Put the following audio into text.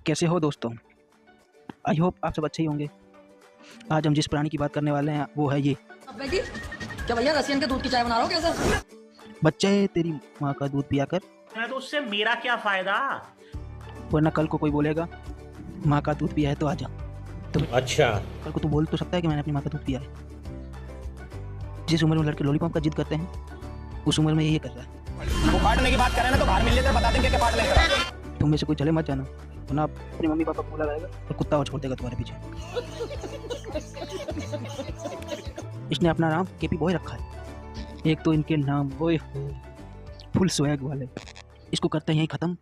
कैसे हो दोस्तों? आई होप आप सब अच्छे ही होंगे। आज हम जिस प्राणी की बात करने वाले हैं वो है ये। अबे जी, क्या भैया रसियन के दूध की चाय बना रहा हो क्या सर? बच्चे तेरी माँ का दूध पिया कर, तो उससे मेरा क्या फायदा? वरना कल को कोई बोलेगा माँ का दूध पिया है तो आजा। तो अच्छा, कल को तू बोल तो सकता है कि मैंने अपनी माँ का दूध पिया है। जिस उम्र में लड़के लॉलीपॉप का जिद करते हैं उस उम्र में ये कर रहा है। वो काटने की बात करें ना तो बाहर मिल लेते बता देंगे क्या काट लेंगे। तुम में से कोई चले मत जाना, वरना अपनी मम्मी पापा को बुला लाएगा और कुत्ता और छोड़ देगा तुम्हारे पीछे। इसने अपना नाम केपी बॉय रखा है। एक तो इनके नाम ओए फुल स्वैग वाले। इसको करते हैं यही खत्म।